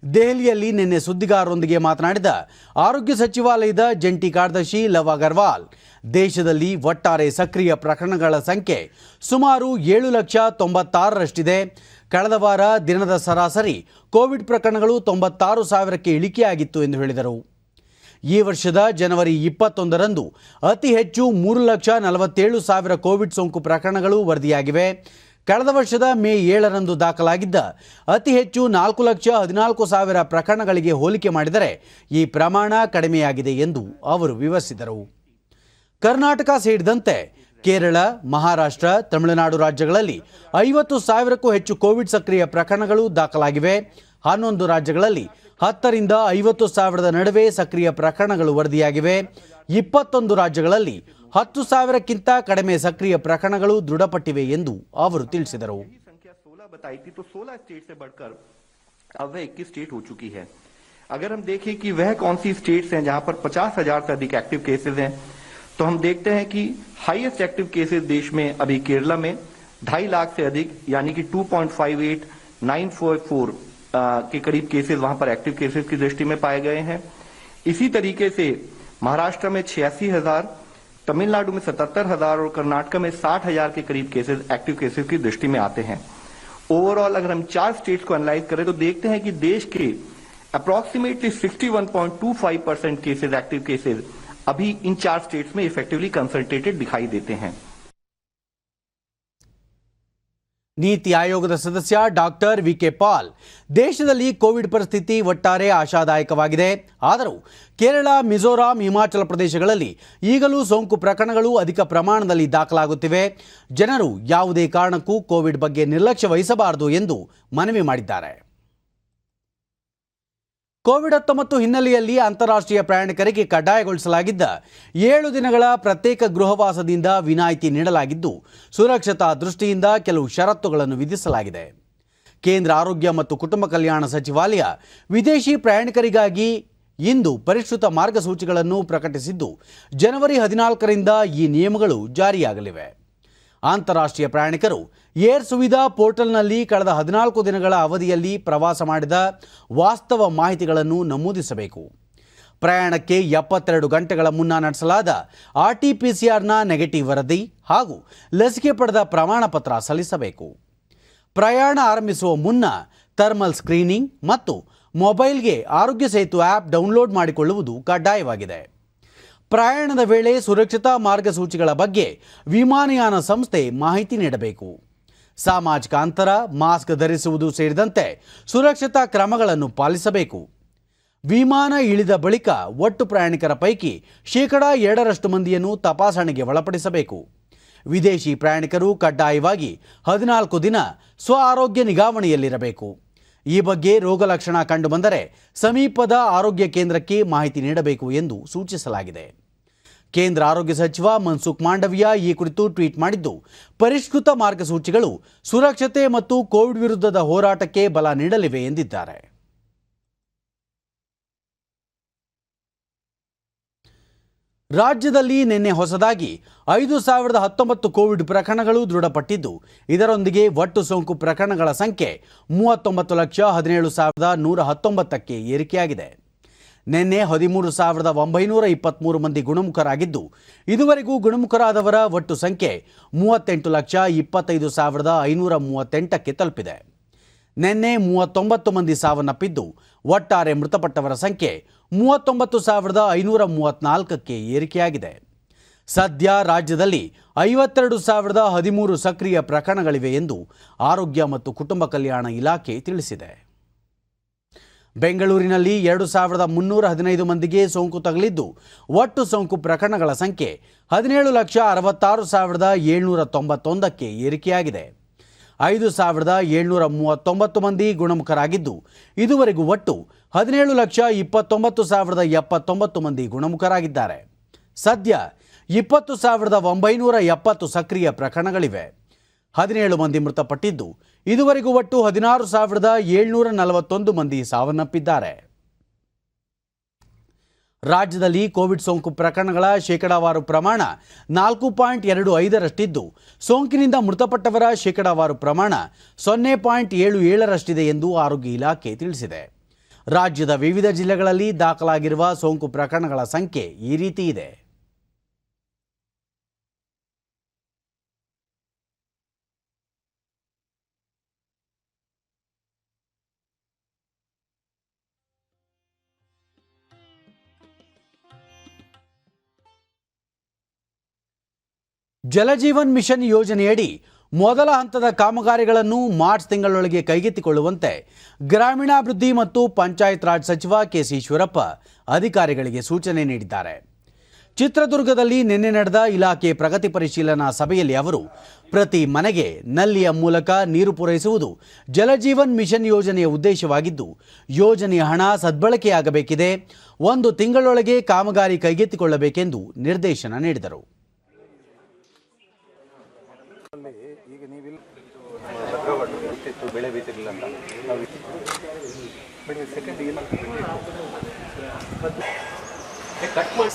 ದೆಹಲಿಯಲ್ಲಿ ನಿನ್ನೆ ಸುದ್ದಿಗಾರರೊಂದಿಗೆ ಮಾತನಾಡಿದ ಆರೋಗ್ಯ ಸಚಿವಾಲಯದ ಜಂಟಿ ಕಾರ್ಯದರ್ಶಿ ಲವ್ ಅಗರ್ವಾಲ್, ದೇಶದಲ್ಲಿ ಒಟ್ಟಾರೆ ಸಕ್ರಿಯ ಪ್ರಕರಣಗಳ ಸಂಖ್ಯೆ ಸುಮಾರು 7,96,000ರಷ್ಟಿದೆ. ಕಳೆದ ವಾರ ದಿನದ ಸರಾಸರಿ ಕೋವಿಡ್ ಪ್ರಕರಣಗಳು 96,000ಕ್ಕೆ ಇಳಿಕೆಯಾಗಿತ್ತು ಎಂದು ಹೇಳಿದರು. ಈ ವರ್ಷದ ಜನವರಿ 21ರಂದು ಅತಿ ಹೆಚ್ಚು 3,47,000 ಕೋವಿಡ್ ಸೋಂಕು ಪ್ರಕರಣಗಳು ವರದಿಯಾಗಿವೆ. ಕಳೆದ ವರ್ಷದ ಮೇ 7ರಂದು ದಾಖಲಾಗಿದ್ದ ಅತಿ ಹೆಚ್ಚು 4,14,000 ಪ್ರಕರಣಗಳಿಗೆ ಹೋಲಿಕೆ ಮಾಡಿದರೆ ಈ ಪ್ರಮಾಣ ಕಡಿಮೆಯಾಗಿದೆ ಎಂದು ಅವರು ವಿವರಿಸಿದರು. ಕರ್ನಾಟಕ ಸೇರಿದಂತೆ ಕೇರಳ, ಮಹಾರಾಷ್ಟ್ರ, ತಮಿಳುನಾಡು ರಾಜ್ಯಗಳಲ್ಲಿ 50,000ಕ್ಕೂ ಹೆಚ್ಚು ಕೋವಿಡ್ ಸಕ್ರಿಯ ಪ್ರಕರಣಗಳು ದಾಖಲಾಗಿವೆ. 11 ರಾಜ್ಯಗಳಲ್ಲಿ 10ರಿಂದ 50,000 ನಡುವೆ ಸಕ್ರಿಯ ಪ್ರಕರಣಗಳು ವರದಿಯಾಗಿವೆ. 21 ರಾಜ್ಯಗಳಲ್ಲಿ 10,000ಕ್ಕಿಂತ ಕಡಿಮೆ ಸಕ್ರಿಯ ಪ್ರಕರಣಗಳು ದೃಢಪಟ್ಟಿವೆ ಎಂದು ಅವರು ತಿಳಿಸಿದರು. संख्या 16 बताई थी, तो 16 स्टेट से बढ़कर अब वह 21 स्टेट हो चुकी है. अगर हम देखें कि वह कौन सी स्टेट्स हैं जहां पर 50,000 से अधिक एक्टिव केसेस हैं, तो हम देखते हैं कि हाईएस्ट एक्टिव केसेस देश में अभी केरला में 2.5 लाख से अधिक यानी कि 2.58944 के करीब केसेस वहां पर एक्टिव केसेस की दृष्टि में पाए गए हैं. इसी तरीके से महाराष्ट्र में 86,000, तमिलनाडु में 77,000 और कर्नाटक में 60,000 के करीब केसेस एक्टिव केसेस की दृष्टि में आते हैं. ओवरऑल अगर हम 4 स्टेट्स को एनालाइज करें तो देखते हैं कि देश के अप्रॉक्सीमेटली 61.25% केसेस एक्टिव केसेस अभी इन 4 स्टेट्स में इफेक्टिवली कंसंट्रेटेड दिखाई देते हैं. ನೀತಿ ಆಯೋಗದ ಸದಸ್ಯ ಡಾಕ್ಟರ್ ವಿ.ಕೆ. ಪಾಲ್, ದೇಶದಲ್ಲಿ ಕೋವಿಡ್ ಪರಿಸ್ಥಿತಿ ಒಟ್ಟಾರೆ ಆಶಾದಾಯಕವಾಗಿದೆ. ಆದರೂ ಕೇರಳ, ಮಿಜೋರಾಂ, ಹಿಮಾಚಲ ಪ್ರದೇಶಗಳಲ್ಲಿ ಈಗಲೂ ಸೋಂಕು ಪ್ರಕರಣಗಳು ಅಧಿಕ ಪ್ರಮಾಣದಲ್ಲಿ ದಾಖಲಾಗುತ್ತಿವೆ. ಜನರು ಯಾವುದೇ ಕಾರಣಕ್ಕೂ ಕೋವಿಡ್ ಬಗ್ಗೆ ನಿರ್ಲಕ್ಷ್ಯ ವಹಿಸಬಾರದು ಎಂದು ಮನವಿ ಮಾಡಿದ್ದಾರೆ. ಕೋವಿಡ್-19 ಹಿನ್ನೆಲೆಯಲ್ಲಿ ಅಂತಾರಾಷ್ಟ್ರೀಯ ಪ್ರಯಾಣಿಕರಿಗೆ ಕಡ್ಡಾಯಗೊಳಿಸಲಾಗಿದ್ದ 7 ದಿನಗಳ ಪ್ರತ್ಯೇಕ ಗೃಹವಾಸದಿಂದ ವಿನಾಯಿತಿ ನೀಡಲಾಗಿದ್ದು, ಸುರಕ್ಷತಾ ದೃಷ್ಟಿಯಿಂದ ಕೆಲವು ಷರತ್ತುಗಳನ್ನು ವಿಧಿಸಲಾಗಿದೆ. ಕೇಂದ್ರ ಆರೋಗ್ಯ ಮತ್ತು ಕುಟುಂಬ ಕಲ್ಯಾಣ ಸಚಿವಾಲಯ ವಿದೇಶಿ ಪ್ರಯಾಣಿಕರಿಗಾಗಿ ಇಂದು ಪರಿಷ್ಕೃತ ಮಾರ್ಗಸೂಚಿಗಳನ್ನು ಪ್ರಕಟಿಸಿದ್ದು, ಜನವರಿ 14ರಿಂದ ಈ ನಿಯಮಗಳು ಜಾರಿಯಾಗಲಿವೆ. ಅಂತಾರಾಷ್ಟ್ರೀಯ ಪ್ರಯಾಣಿಕರು ಏರ್ ಸುವಿಧಾ ಪೋರ್ಟಲ್ನಲ್ಲಿ ಕಳೆದ 14 ದಿನಗಳ ಅವಧಿಯಲ್ಲಿ ಪ್ರವಾಸ ಮಾಡಿದ ವಾಸ್ತವ ಮಾಹಿತಿಗಳನ್ನು ನಮೂದಿಸಬೇಕು. ಪ್ರಯಾಣಕ್ಕೆ 72 ಗಂಟೆಗಳ ಮುನ್ನ ನಡೆಸಲಾದ RT-PCRನ ನೆಗೆಟಿವ್ ವರದಿ ಹಾಗೂ ಲಸಿಕೆ ಪಡೆದ ಪ್ರಮಾಣ ಪತ್ರ ಸಲ್ಲಿಸಬೇಕು. ಪ್ರಯಾಣ ಆರಂಭಿಸುವ ಮುನ್ನ ಥರ್ಮಲ್ ಸ್ಕ್ರೀನಿಂಗ್ ಮತ್ತು ಮೊಬೈಲ್ಗೆ ಆರೋಗ್ಯ ಸೇತು ಆ್ಯಪ್ ಡೌನ್ಲೋಡ್ ಮಾಡಿಕೊಳ್ಳುವುದು ಕಡ್ಡಾಯವಾಗಿದೆ. ಪ್ರಯಾಣದ ವೇಳೆ ಸುರಕ್ಷತಾ ಮಾರ್ಗಸೂಚಿಗಳ ಬಗ್ಗೆ ವಿಮಾನಯಾನ ಸಂಸ್ಥೆ ಮಾಹಿತಿ ನೀಡಬೇಕು. ಸಾಮಾಜಿಕ ಅಂತರ, ಮಾಸ್ಕ್ ಧರಿಸುವುದು ಸೇರಿದಂತೆ ಸುರಕ್ಷತಾ ಕ್ರಮಗಳನ್ನು ಪಾಲಿಸಬೇಕು. ವಿಮಾನ ಇಳಿದ ಬಳಿಕ ಒಟ್ಟು ಪ್ರಯಾಣಿಕರ ಪೈಕಿ 2% ಮಂದಿಯನ್ನು ತಪಾಸಣೆಗೆ ಒಳಪಡಿಸಬೇಕು. ವಿದೇಶಿ ಪ್ರಯಾಣಿಕರು ಕಡ್ಡಾಯವಾಗಿ 14 ದಿನ ಸ್ವ ಆರೋಗ್ಯ ನಿಗಾವಣೆಯಲ್ಲಿರಬೇಕು. ಈ ಬಗ್ಗೆ ರೋಗ ಲಕ್ಷಣ ಕಂಡುಬಂದರೆ ಸಮೀಪದ ಆರೋಗ್ಯ ಕೇಂದ್ರಕ್ಕೆ ಮಾಹಿತಿ ನೀಡಬೇಕು ಎಂದು ಸೂಚಿಸಲಾಗಿದೆ. ಕೇಂದ್ರ ಆರೋಗ್ಯ ಸಚಿವ ಮನ್ಸುಖ್ ಮಾಂಡವಿಯಾ ಈ ಕುರಿತು ಟ್ವೀಟ್ ಮಾಡಿದ್ದು, ಪರಿಷ್ಕೃತ ಮಾರ್ಗಸೂಚಿಗಳು ಸುರಕ್ಷತೆ ಮತ್ತು ಕೋವಿಡ್ ವಿರುದ್ಧದ ಹೋರಾಟಕ್ಕೆ ಬಲ ನೀಡಲಿವೆ ಎಂದಿದ್ದಾರೆ. ರಾಜ್ಯದಲ್ಲಿ ನಿನ್ನೆ ಹೊಸದಾಗಿ 5,019 ಕೋವಿಡ್ ಪ್ರಕರಣಗಳು ದೃಢಪಟ್ಟಿದ್ದು, ಇದರೊಂದಿಗೆ ಒಟ್ಟು ಸೋಂಕು ಪ್ರಕರಣಗಳ ಸಂಖ್ಯೆ 39,17,119ಕ್ಕೆ ಏರಿಕೆಯಾಗಿದೆ. ನಿನ್ನೆ 13,923 ಮಂದಿ ಗುಣಮುಖರಾಗಿದ್ದು, ಇದುವರೆಗೂ ಗುಣಮುಖರಾದವರ ಒಟ್ಟು ಸಂಖ್ಯೆ 38,25,538ಕ್ಕೆ ತಲುಪಿದೆ. ನಿನ್ನೆ 39 ಮಂದಿ ಸಾವನ್ನಪ್ಪಿದ್ದು, ಒಟ್ಟಾರೆ ಮೃತಪಟ್ಟವರ ಸಂಖ್ಯೆ 39,534ಕ್ಕೆ ಏರಿಕೆಯಾಗಿದೆ. ಸದ್ಯ ರಾಜ್ಯದಲ್ಲಿ 52,013 ಸಕ್ರಿಯ ಪ್ರಕರಣಗಳಿವೆ ಎಂದು ಆರೋಗ್ಯ ಮತ್ತು ಕುಟುಂಬ ಕಲ್ಯಾಣ ಇಲಾಖೆ ತಿಳಿಸಿದೆ. ಬೆಂಗಳೂರಿನಲ್ಲಿ 2315 ಮಂದಿಗೆ ಸೋಂಕು ತಗುಲಿದ್ದು ಒಟ್ಟು ಸೋಂಕು ಪ್ರಕರಣಗಳ ಸಂಖ್ಯೆ 17,66,791ಕ್ಕೆ ಏರಿಕೆಯಾಗಿದೆ. 5,739 ಮಂದಿ ಗುಣಮುಖರಾಗಿದ್ದು ಇದುವರೆಗೂ ಒಟ್ಟು 17,29,079 ಮಂದಿ ಗುಣಮುಖರಾಗಿದ್ದಾರೆ. ಸದ್ಯ 20,970 ಸಕ್ರಿಯ ಪ್ರಕರಣಗಳಿವೆ. 17 ಮಂದಿ ಮೃತಪಟ್ಟಿದ್ದು ಇದುವರೆಗೂ ಒಟ್ಟು 16,741 ಮಂದಿ ಸಾವನ್ನಪ್ಪಿದ್ದಾರೆ. ರಾಜ್ಯದಲ್ಲಿ ಕೋವಿಡ್ ಸೋಂಕು ಪ್ರಕರಣಗಳ ಶೇಕಡಾವಾರು ಪ್ರಮಾಣ 4.25ರಷ್ಟಿದ್ದು ಸೋಂಕಿನಿಂದ ಮೃತಪಟ್ಟವರ ಶೇಕಡಾವಾರು ಪ್ರಮಾಣ 0.77ರಷ್ಟಿದೆ ಎಂದು ಆರೋಗ್ಯ ಇಲಾಖೆ ತಿಳಿಸಿದೆ. ರಾಜ್ಯದ ವಿವಿಧ ಜಿಲ್ಲೆಗಳಲ್ಲಿ ದಾಖಲಾಗಿರುವ ಸೋಂಕು ಪ್ರಕರಣಗಳ ಸಂಖ್ಯೆ ಈ ರೀತಿ ಇದೆ. ಜಲಜೀವನ್ ಮಿಷನ್ ಯೋಜನೆಯಡಿ ಮೊದಲ ಹಂತದ ಕಾಮಗಾರಿಗಳನ್ನು ಮಾರ್ಚ್ ತಿಂಗಳೊಳಗೆ ಕೈಗೆತ್ತಿಕೊಳ್ಳುವಂತೆ ಗ್ರಾಮೀಣಾಭಿವೃದ್ಧಿ ಮತ್ತು ಪಂಚಾಯತ್ ರಾಜ್ ಸಚಿವ ಕೆಸಿ ಈಶ್ವರಪ್ಪ ಅಧಿಕಾರಿಗಳಿಗೆ ಸೂಚನೆ ನೀಡಿದ್ದಾರೆ. ಚಿತ್ರದುರ್ಗದಲ್ಲಿ ನಿನ್ನೆ ನಡೆದ ಇಲಾಖೆ ಪ್ರಗತಿ ಪರಿಶೀಲನಾ ಸಭೆಯಲ್ಲಿ ಅವರು ಪ್ರತಿ ಮನೆಗೆ ನಲ್ಲಿಯ ಮೂಲಕ ನೀರು ಪೂರೈಸುವುದು ಜಲಜೀವನ್ ಮಿಷನ್ ಯೋಜನೆಯ ಉದ್ದೇಶವಾಗಿದ್ದು ಯೋಜನೆಯ ಹಣ ಸದ್ಬಳಕೆಯಾಗಬೇಕಿದೆ. 1 ತಿಂಗಳೊಳಗೆ ಕಾಮಗಾರಿ ಕೈಗೆತ್ತಿಕೊಳ್ಳಬೇಕೆಂದು ನಿರ್ದೇಶನ ನೀಡಿದರು.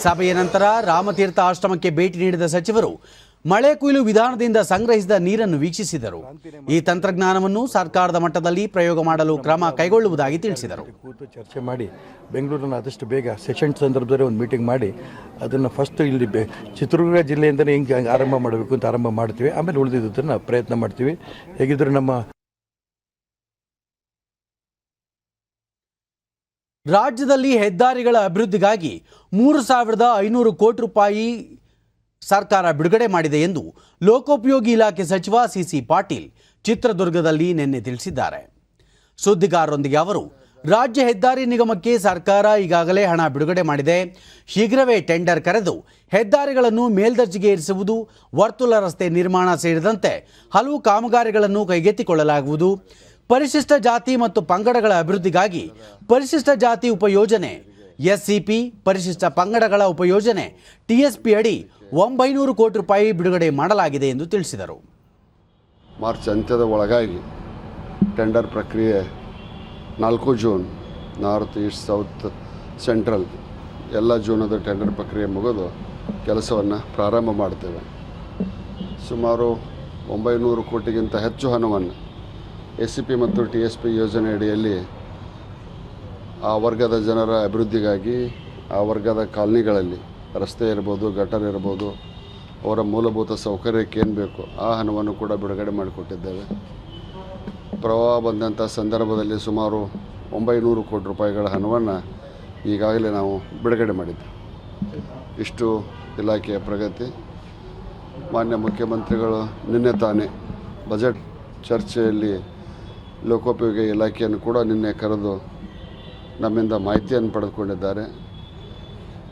ಸಭೆಯ ನಂತರ ರಾಮತೀರ್ಥ ಆಶ್ರಮಕ್ಕೆ ಭೇಟಿ ನೀಡಿದ ಸಚಿವರು ಮಳೆ ಕೊಯ್ಲು ವಿಧಾನದಿಂದ ಸಂಗ್ರಹಿಸಿದ ನೀರನ್ನು ವೀಕ್ಷಿಸಿದರು. ಈ ತಂತ್ರಜ್ಞಾನವನ್ನು ಸರ್ಕಾರದ ಮಟ್ಟದಲ್ಲಿ ಪ್ರಯೋಗ ಮಾಡಲು ಕ್ರಮ ಕೈಗೊಳ್ಳುವುದಾಗಿ ತಿಳಿಸಿದರು. ಕೂತು ಚರ್ಚೆ ಮಾಡಿ ಬೆಂಗಳೂರನ್ನು ಆದಷ್ಟು ಬೇಗ ಸೆಷನ್ ಸಂದರ್ಭದಲ್ಲಿ ಒಂದು ಮೀಟಿಂಗ್ ಮಾಡಿ ಅದನ್ನು ಫಸ್ಟ್ ಇಲ್ಲಿ ಚಿತ್ರದುರ್ಗ ಜಿಲ್ಲೆಯಿಂದಲೇ ಹಿಂಗೆ ಆರಂಭ ಮಾಡಬೇಕು ಅಂತ ಆರಂಭ ಮಾಡ್ತೀವಿ. ಆಮೇಲೆ ಉಳಿದಿದ್ದನ್ನು ಪ್ರಯತ್ನ ಮಾಡ್ತೀವಿ. ಹೇಗಿದ್ದರೂ ನಮ್ಮ ರಾಜ್ಯದಲ್ಲಿ ಹೆದ್ದಾರಿಗಳ ಅಭಿವೃದ್ಧಿಗಾಗಿ 3,500 ಕೋಟಿ ರೂಪಾಯಿ ಸರ್ಕಾರ ಬಿಡುಗಡೆ ಮಾಡಿದೆ ಎಂದು ಲೋಕೋಪಯೋಗಿ ಇಲಾಖೆ ಸಚಿವ ಸಿಸಿ ಪಾಟೀಲ್ ಚಿತ್ರದುರ್ಗದಲ್ಲಿ ನಿನ್ನೆ ತಿಳಿಸಿದ್ದಾರೆ. ಸುದ್ದಿಗಾರರೊಂದಿಗೆ ಅವರು ರಾಜ್ಯ ಹೆದ್ದಾರಿ ನಿಗಮಕ್ಕೆ ಸರ್ಕಾರ ಈಗಾಗಲೇ ಹಣ ಬಿಡುಗಡೆ ಮಾಡಿದೆ. ಶೀಘ್ರವೇ ಟೆಂಡರ್ ಕರೆದು ಹೆದ್ದಾರಿಗಳನ್ನು ಮೇಲ್ದರ್ಜೆಗೆ ಏರಿಸುವುದು, ವರ್ತುಲ ರಸ್ತೆ ನಿರ್ಮಾಣ ಸೇರಿದಂತೆ ಹಲವು ಕಾಮಗಾರಿಗಳನ್ನು ಕೈಗೆತ್ತಿಕೊಳ್ಳಲಾಗುವುದು. ಪರಿಶಿಷ್ಟ ಜಾತಿ ಮತ್ತು ಪಂಗಡಗಳ ಅಭಿವೃದ್ಧಿಗಾಗಿ ಪರಿಶಿಷ್ಟ ಜಾತಿ ಉಪಯೋಜನೆ, ಎಸ್ಸಿಪಿ, ಪರಿಶಿಷ್ಟ ಪಂಗಡಗಳ ಉಪಯೋಜನೆ ಟಿಎಸ್ಪಿ ಅಡಿ 900 ಕೋಟಿ ರೂಪಾಯಿ ಬಿಡುಗಡೆ ಮಾಡಲಾಗಿದೆ ಎಂದು ತಿಳಿಸಿದರು. ಮಾರ್ಚ್ ಅಂತ್ಯದ ಒಳಗಾಗಿ ಟೆಂಡರ್ ಪ್ರಕ್ರಿಯೆ 4 June north, East, south, central ಎಲ್ಲ ಜೂನದ ಟೆಂಡರ್ ಪ್ರಕ್ರಿಯೆ ಮುಗಿದು ಕೆಲಸವನ್ನು ಪ್ರಾರಂಭ ಮಾಡ್ತೇವೆ. ಸುಮಾರು 900 ಕೋಟಿಗಿಂತ ಹೆಚ್ಚು ಹಣವನ್ನು SCP ಮತ್ತು TSP ಯೋಜನೆ ಅಡಿಯಲ್ಲಿ ಆ ವರ್ಗದ ಜನರ ಅಭಿವೃದ್ಧಿಗಾಗಿ ಆ ವರ್ಗದ ಕಾಲನಿಗಳಲ್ಲಿ ರಸ್ತೆ ಇರ್ಬೋದು, ಗಟರ್ ಇರ್ಬೋದು, ಅವರ ಮೂಲಭೂತ ಸೌಕರ್ಯಕ್ಕೆ ಏನು ಬೇಕು ಆ ಹಣವನ್ನು ಕೂಡ ಬಿಡುಗಡೆ ಮಾಡಿಕೊಟ್ಟಿದ್ದೇವೆ. ಪ್ರವಾಹ ಬಂದಂಥ ಸಂದರ್ಭದಲ್ಲಿ ಸುಮಾರು 900 ಕೋಟಿ ರೂಪಾಯಿಗಳ ಹಣವನ್ನು ಈಗಾಗಲೇ ನಾವು ಬಿಡುಗಡೆ ಮಾಡಿದ್ದೇವೆ. ಇಷ್ಟು ಇಲಾಖೆಯ ಪ್ರಗತಿ. ಮಾನ್ಯ ಮುಖ್ಯಮಂತ್ರಿಗಳು ನಿನ್ನೆ ತಾನೇ ಬಜೆಟ್ ಚರ್ಚೆಯಲ್ಲಿ ಲೋಕೋಪಯೋಗಿ ಇಲಾಖೆಯನ್ನು ಕೂಡ ನಿನ್ನೆ ಕರೆದು ನಮ್ಮಿಂದ ಮಾಹಿತಿಯನ್ನು ಪಡೆದುಕೊಂಡಿದ್ದಾರೆ.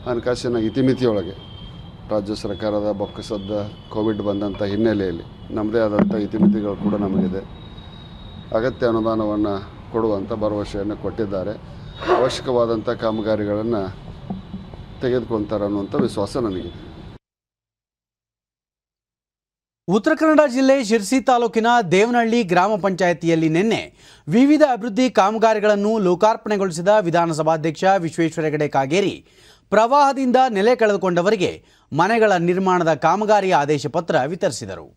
ಹಣಕಾಸಿನ ಇತಿಮಿತಿಯೊಳಗೆ ರಾಜ್ಯ ಸರ್ಕಾರದ ಬೊಕ್ಕಸದ ಕೋವಿಡ್ ಬಂದಂಥ ಹಿನ್ನೆಲೆಯಲ್ಲಿ ನಮ್ಮದೇ ಆದಂಥ ಇತಿಮಿತಿಗಳು ಕೂಡ ನಮಗಿದೆ. ಅಗತ್ಯ ಅನುದಾನವನ್ನು ಕೊಡುವಂಥ ಭರವಸೆಯನ್ನು ಕೊಟ್ಟಿದ್ದಾರೆ. ಅವಶ್ಯಕವಾದಂಥ ಕಾಮಗಾರಿಗಳನ್ನು ತೆಗೆದುಕೊಳ್ತಾರೆ ಅನ್ನುವಂಥ ವಿಶ್ವಾಸ ನನಗಿದೆ. ಉತ್ತರ ಕನ್ನಡ ಜಿಲ್ಲೆ ಶಿರ್ಸಿ ತಾಲೂಕಿನ ದೇವನಹಳ್ಳಿ ಗ್ರಾಮ ಪಂಚಾಯಿತಿಯಲ್ಲಿ ನಿನ್ನೆ ವಿವಿಧ ಅಭಿವೃದ್ಧಿ ಕಾಮಗಾರಿಗಳನ್ನು ಲೋಕಾರ್ಪಣೆಗೊಳಿಸಿದ ವಿಧಾನಸಭಾಧ್ಯಕ್ಷ ವಿಶ್ವೇಶ್ವರ ಹೆಗಡೆ ಕಾಗೇರಿ ಪ್ರವಾಹದಿಂದ ನೆಲೆ ಕಳೆದುಕೊಂಡವರಿಗೆ ಮನೆಗಳ ನಿರ್ಮಾಣದ ಕಾಮಗಾರಿಯ ಆದೇಶ ಪತ್ರ ವಿತರಿಸಿದರು.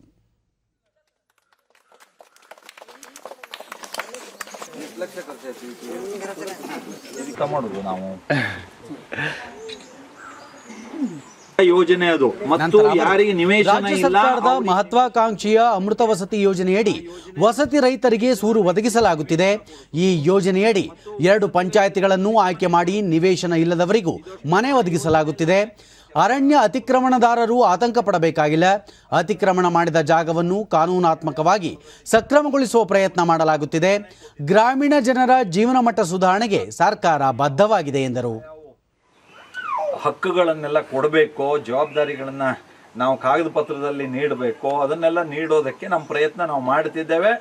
ಯೋಜನೆ ಅದು ಮತ್ತು ಯಾರಿಗೆ ನಿವೇಶನ ರಾಜ್ಯ ಸರ್ಕಾರದ ಮಹತ್ವಾಕಾಂಕ್ಷೆಯ ಅಮೃತ ವಸತಿ ಯೋಜನೆಯಡಿ ವಸತಿ ರಹಿತರಿಗೆ ಸೂರು ಒದಗಿಸಲಾಗುತ್ತಿದೆ. ಈ ಯೋಜನೆಯಡಿ 2 ಪಂಚಾಯಿತಿಗಳನ್ನು ಆಯ್ಕೆ ಮಾಡಿ ನಿವೇಶನ ಇಲ್ಲದವರಿಗೂ ಮನೆ ಒದಗಿಸಲಾಗುತ್ತಿದೆ. ಅರಣ್ಯ ಅತಿಕ್ರಮಣದಾರರು ಆತಂಕ ಪಡಬೇಕಾಗಿಲ್ಲ. ಅತಿಕ್ರಮಣ ಮಾಡಿದ ಜಾಗವನ್ನು ಕಾನೂನಾತ್ಮಕವಾಗಿ ಸಕ್ರಮಗೊಳಿಸುವ ಪ್ರಯತ್ನ ಮಾಡಲಾಗುತ್ತಿದೆ. ಗ್ರಾಮೀಣ ಜನರ ಜೀವನ ಮಟ್ಟ ಸುಧಾರಣೆಗೆ ಸರ್ಕಾರ ಬದ್ಧವಾಗಿದೆ ಎಂದರು. ಹಕ್ಕುಗಳನ್ನೆಲ್ಲ ಕೊಡಬೇಕು, ಜವಾಬ್ದಾರಿಗಳನ್ನು ನಾವು ಕಾಗದ ಪತ್ರದಲ್ಲಿ ನೀಡಬೇಕು, ಅದನ್ನೆಲ್ಲ ನೀಡೋದಕ್ಕೆ ನಮ್ಮ ಪ್ರಯತ್ನ ನಾವು ಮಾಡ್ತಿದ್ದೇವೆ.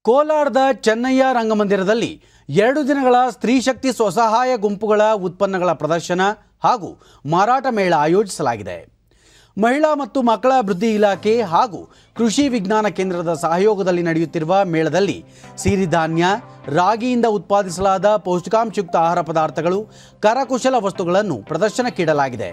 ಕೋಲಾರದ ಚೆನ್ನಯ್ಯ ರಂಗಮಂದಿರದಲ್ಲಿ 2 ದಿನಗಳ ಸ್ತ್ರೀ ಶಕ್ತಿ ಸ್ವಸಹಾಯ ಗುಂಪುಗಳ ಉತ್ಪನ್ನಗಳ ಪ್ರದರ್ಶನ ಹಾಗೂ ಮಾರಾಟ ಮೇಳ ಆಯೋಜಿಸಲಾಗಿದೆ. ಮಹಿಳಾ ಮತ್ತು ಮಕ್ಕಳ ಅಭಿವೃದ್ಧಿ ಇಲಾಖೆ ಹಾಗೂ ಕೃಷಿ ವಿಜ್ಞಾನ ಕೇಂದ್ರದ ಸಹಯೋಗದಲ್ಲಿ ನಡೆಯುತ್ತಿರುವ ಮೇಳದಲ್ಲಿ ಸಿರಿಧಾನ್ಯ, ರಾಗಿಯಿಂದ ಉತ್ಪಾದಿಸಲಾದ ಪೌಷ್ಟಿಕಾಂಶಯುಕ್ತ ಆಹಾರ ಪದಾರ್ಥಗಳು, ಕರಕುಶಲ ವಸ್ತುಗಳನ್ನು ಪ್ರದರ್ಶನಕ್ಕಿಡಲಾಗಿದೆ.